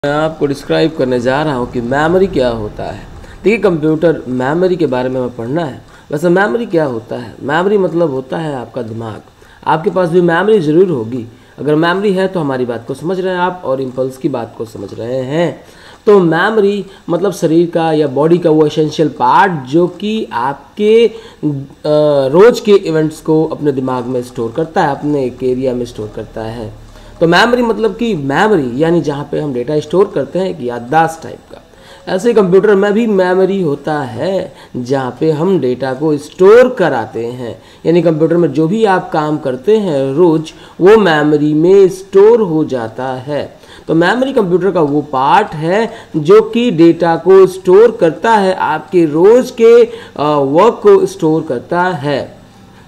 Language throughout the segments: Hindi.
मैं आपको डिस्क्राइब करने जा रहा हूँ कि मेमोरी क्या होता है। देखिए, कंप्यूटर मेमोरी के बारे में हमें पढ़ना है। वैसे मेमोरी क्या होता है? मेमोरी मतलब होता है आपका दिमाग। आपके पास भी मेमोरी ज़रूर होगी। अगर मेमोरी है तो हमारी बात को समझ रहे हैं आप और इम्पल्स की बात को समझ रहे हैं। तो मेमोरी मतलब शरीर का या बॉडी का वो एसेंशियल पार्ट जो कि आपके रोज़ के इवेंट्स को अपने दिमाग में स्टोर करता है, अपने एक एरिया में स्टोर करता है। तो मेमोरी मतलब कि मेमोरी यानी जहाँ पे हम डेटा स्टोर करते हैं, एक याददाश्त टाइप का। ऐसे कंप्यूटर में भी मेमोरी होता है जहाँ पे हम डेटा को स्टोर कराते हैं, यानी कंप्यूटर में जो भी आप काम करते हैं रोज़, वो मेमोरी में स्टोर हो जाता है। तो मेमोरी कंप्यूटर का वो पार्ट है जो कि डेटा को स्टोर करता है, आपके रोज़ के वर्क को स्टोर करता है।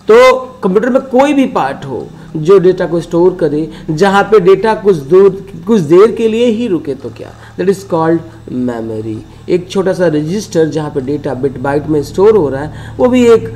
तो कंप्यूटर में कोई भी पार्ट हो जो डेटा को स्टोर करे, जहाँ पे डेटा कुछ देर के लिए ही रुके, तो क्या, दैट इज कॉल्ड मेमोरी। एक छोटा सा रजिस्टर जहाँ पे डेटा बिट बाइट में स्टोर हो रहा है, वो भी एक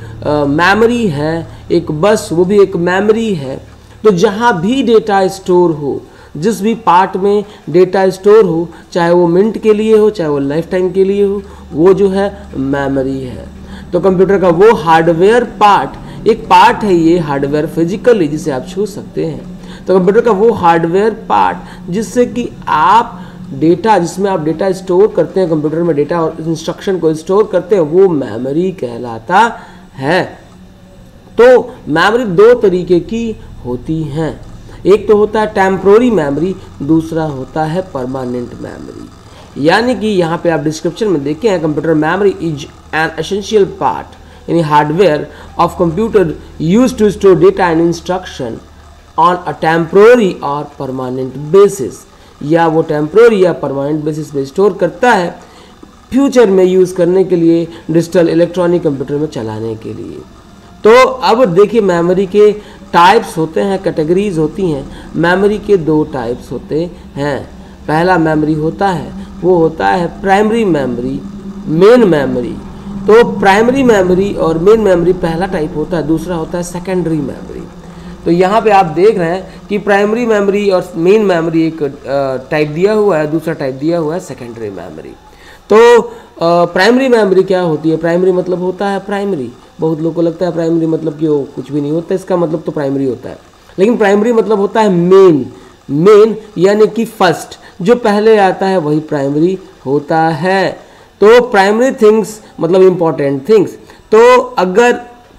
मेमोरी है। एक बस, वो भी एक मेमोरी है। तो जहाँ भी डेटा स्टोर हो, जिस भी पार्ट में डेटा स्टोर हो, चाहे वो मिनट के लिए हो, चाहे वो लाइफ टाइम के लिए हो, वो जो है मेमोरी है। तो कंप्यूटर का वो हार्डवेयर पार्ट, एक पार्ट है ये हार्डवेयर फिजिकली जिसे आप छू सकते हैं। तो कंप्यूटर का वो हार्डवेयर पार्ट जिससे कि आप डेटा, जिसमें आप डेटा स्टोर करते हैं, कंप्यूटर में डेटा और इंस्ट्रक्शन को स्टोर करते हैं, वो मेमोरी कहलाता है। तो मेमोरी दो तरीके की होती हैं। एक तो होता है टेम्पोररी मेमोरी, दूसरा होता है परमानेंट मेमोरी। यानी कि यहाँ पे आप डिस्क्रिप्शन में देखें हैं, computer memory is an essential part यानी hardware of computer use to store data and instruction on a temporary और परमानेंट बेसिस। या वो टेम्पोररी या परमानेंट बेसिस पे स्टोर करता है, फ्यूचर में यूज़ करने के लिए, डिजिटल इलेक्ट्रॉनिक कंप्यूटर में चलाने के लिए। तो अब देखिए, मेमोरी के टाइप्स होते हैं, कैटेगरीज होती हैं। मेमोरी के दो टाइप्स होते हैं। पहला मेमोरी होता है, वो होता है प्राइमरी मेमोरी, मेन मेमोरी। तो प्राइमरी मेमोरी और मेन मेमोरी पहला टाइप होता है, दूसरा होता है सेकेंडरी मेमोरी। तो यहाँ पे आप देख रहे हैं कि प्राइमरी मेमोरी और मेन मेमोरी एक टाइप दिया हुआ है, दूसरा टाइप दिया हुआ है सेकेंडरी मेमोरी। तो प्राइमरी मेमोरी क्या होती है? प्राइमरी मतलब होता है प्राइमरी। बहुत लोगों को लगता है प्राइमरी मतलब कि वो कुछ भी नहीं होता, इसका मतलब तो प्राइमरी होता है, लेकिन प्राइमरी मतलब होता है मेन। मेन यानी कि फर्स्ट, जो पहले आता है वही प्राइमरी होता है। तो प्राइमरी थिंग्स मतलब इम्पॉर्टेंट थिंग्स। तो अगर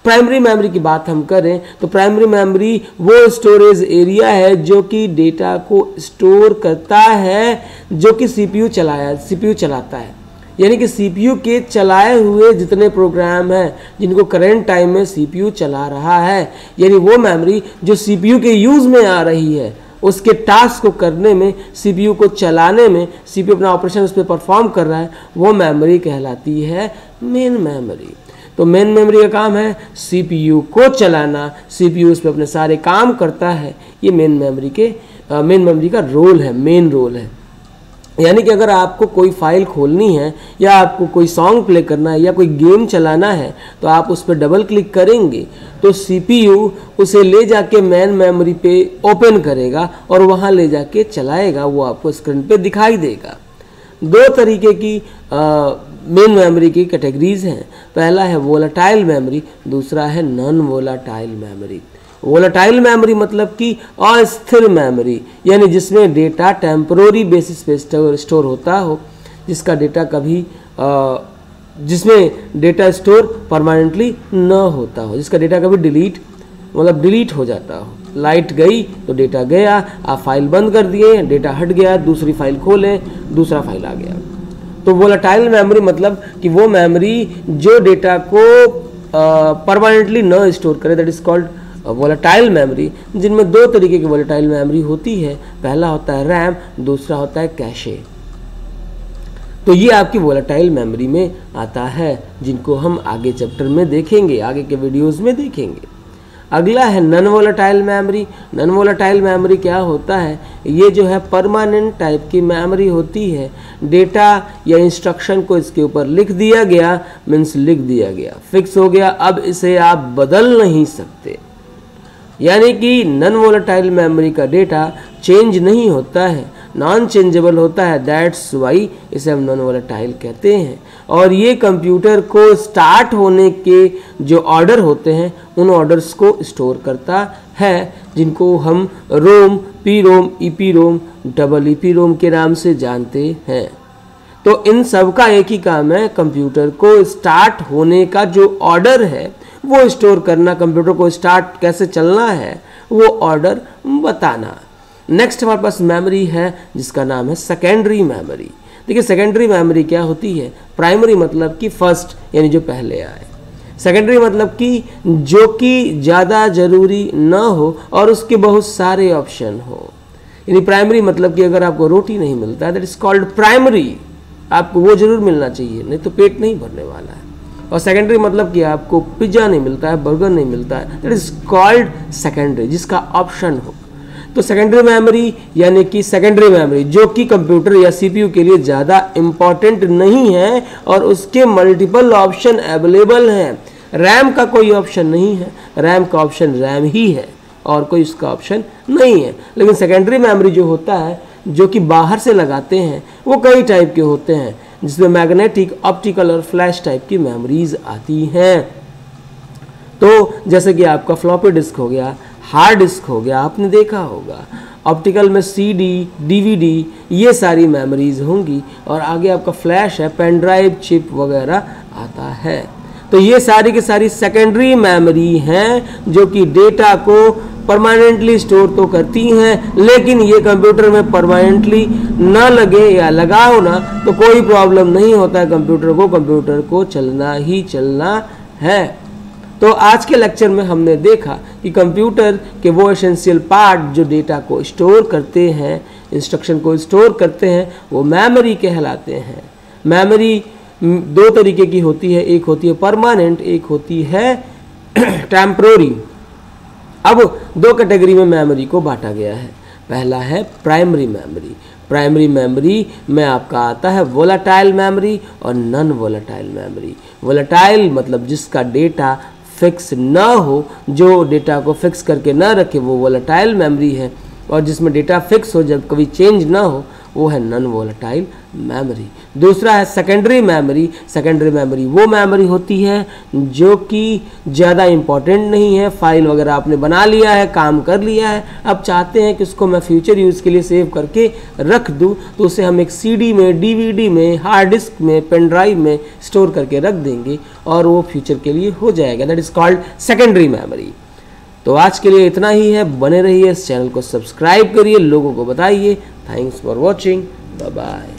प्राइमरी मेमोरी की बात हम करें तो प्राइमरी मेमोरी वो स्टोरेज एरिया है जो कि डेटा को स्टोर करता है, जो कि सीपीयू चलाता है। यानी कि सीपीयू के चलाए हुए जितने प्रोग्राम हैं जिनको करंट टाइम में सीपीयू चला रहा है, यानी वो मेमोरी जो सीपीयू के यूज़ में आ रही है, उसके टास्क को करने में, सीपीयू को चलाने में, सीपीयू अपना ऑपरेशन उस पर परफॉर्म कर रहा है, वो मेमोरी कहलाती है मेन मेमोरी। तो मेन मेमोरी का काम है सीपीयू को चलाना, सीपीयू उस पर अपने सारे काम करता है। ये मेन मेमोरी का रोल है, मेन रोल है। यानी कि अगर आपको कोई फाइल खोलनी है या आपको कोई सॉन्ग प्ले करना है या कोई गेम चलाना है, तो आप उस पर डबल क्लिक करेंगे तो सीपीयू उसे ले जाके मेन मेमोरी पे ओपन करेगा और वहाँ ले जाके चलाएगा, वो आपको स्क्रीन पे दिखाई देगा। दो तरीके की मेन मेमोरी की कैटेगरीज हैं। पहला है वोलेटाइल मेमोरी, दूसरा है non volatile memory. Volatile memory मतलब कि अस्थिर मेमोरी, यानी जिसमें डेटा टेम्पोररी बेसिस पे स्टोर होता हो, जिसका डेटा कभी जिसमें डेटा स्टोर परमानेंटली न होता हो, जिसका डेटा कभी डिलीट हो जाता हो। लाइट गई तो डेटा गया, आप फाइल बंद कर दिए, डेटा हट गया, दूसरी फाइल खोलें, दूसरा फाइल आ गया। तो वोलेटाइल मेमोरी मतलब कि वो मेमोरी जो डेटा को परमानेंटली न स्टोर करे, that is called volatile memory. जिनमें दो तरीके की वोलेटाइल मेमोरी होती है। पहला होता है रैम, दूसरा होता है कैशे। तो ये आपकी वोलेटाइल मेमोरी में आता है, जिनको हम आगे चैप्टर में देखेंगे, आगे के वीडियोस में देखेंगे। अगला है non volatile memory. Non volatile memory क्या होता है? ये जो है परमानेंट टाइप की मेमोरी होती है। डेटा या इंस्ट्रक्शन को इसके ऊपर लिख दिया गया, मीन्स लिख दिया गया, फिक्स हो गया, अब इसे आप बदल नहीं सकते। यानी कि नॉन वोलेटाइल मेमोरी का डेटा चेंज नहीं होता है, नॉन चेंजेबल होता है, दैट्स वाई इसे हम नॉन वोलेटाइल कहते हैं। और ये कंप्यूटर को स्टार्ट होने के जो ऑर्डर होते हैं उन ऑर्डर्स को स्टोर करता है, जिनको हम रोम, पी रोम, ईपी रोम, डबल ईपी रोम के नाम से जानते हैं। तो इन सब का एक ही काम है, कंप्यूटर को स्टार्ट होने का जो ऑर्डर है वो स्टोर करना, कंप्यूटर को स्टार्ट कैसे चलना है वो ऑर्डर बताना। नेक्स्ट हमारे पास मेमोरी है जिसका नाम है सेकेंडरी मेमोरी। देखिए सेकेंडरी मेमोरी क्या होती है, प्राइमरी मतलब कि फर्स्ट यानी जो पहले आए, सेकेंडरी मतलब कि जो कि ज़्यादा ज़रूरी ना हो और उसके बहुत सारे ऑप्शन हो। यानी प्राइमरी मतलब कि अगर आपको रोटी नहीं मिलता है दैट इज कॉल्ड प्राइमरी, आपको वो जरूर मिलना चाहिए नहीं तो पेट नहीं भरने वाला है। और सेकेंडरी मतलब कि आपको पिज्ज़ा नहीं मिलता है, बर्गर नहीं मिलता है, दैट इज कॉल्ड सेकेंडरी, जिसका ऑप्शन हो। तो सेकेंडरी मेमोरी यानी कि सेकेंडरी मेमोरी जो कि कंप्यूटर या सीपीयू के लिए ज़्यादा इम्पॉर्टेंट नहीं है और उसके मल्टीपल ऑप्शन अवेलेबल हैं। रैम का कोई ऑप्शन नहीं है, रैम का ऑप्शन रैम ही है और कोई उसका ऑप्शन नहीं है। लेकिन सेकेंडरी मेमोरी जो होता है जो कि बाहर से लगाते हैं वो कई टाइप के होते हैं, जिसमें मैग्नेटिक, ऑप्टिकल और फ्लैश टाइप की मेमोरीज आती हैं। तो जैसे कि आपका फ्लॉपी डिस्क हो गया, हार्ड डिस्क हो गया, आपने देखा होगा। ऑप्टिकल में सीडी, डीवीडी ये सारी मेमोरीज होंगी और आगे आपका फ्लैश है, पेन ड्राइव, चिप वगैरह आता है। तो ये सारी की सारी सेकेंडरी मेमोरी हैं जो कि डेटा को परमानेंटली स्टोर तो करती हैं, लेकिन ये कंप्यूटर में परमानेंटली ना लगे या लगाओ ना तो कोई प्रॉब्लम नहीं होता है कंप्यूटर को चलना ही चलना है। तो आज के लेक्चर में हमने देखा कि कंप्यूटर के वो एसेंशियल पार्ट जो डेटा को स्टोर करते हैं, इंस्ट्रक्शन को स्टोर करते हैं, वो मेमोरी कहलाते हैं। मेमोरी दो तरीके की होती है, एक होती है परमानेंट, एक होती है टेम्पररी। अब दो कैटेगरी में मेमोरी को बांटा गया है। पहला है प्राइमरी मेमोरी। प्राइमरी मेमोरी में आपका आता है वोलेटाइल मेमोरी और नॉन वोलेटाइल मेमोरी। वोलेटाइल मतलब जिसका डेटा फिक्स ना हो, जो डेटा को फिक्स करके ना रखे वो वोलेटाइल मेमोरी है, और जिसमें डेटा फिक्स हो जब कभी चेंज ना हो वो है नॉन वोलेटाइल मेमोरी। दूसरा है सेकेंडरी मेमोरी। सेकेंडरी मेमोरी वो मेमोरी होती है जो कि ज़्यादा इम्पॉर्टेंट नहीं है, फाइल वगैरह आपने बना लिया है, काम कर लिया है, अब चाहते हैं कि उसको मैं फ्यूचर यूज़ के लिए सेव करके रख दूं, तो उसे हम एक सीडी में, डीवीडी में, हार्ड डिस्क में, पेन ड्राइव में स्टोर करके रख देंगे और वो फ्यूचर के लिए हो जाएगा, that is called secondary memory. तो आज के लिए इतना ही है, बने रहिए, इस चैनल को सब्सक्राइब करिए, लोगों को बताइए। Thanks for watching, bye bye.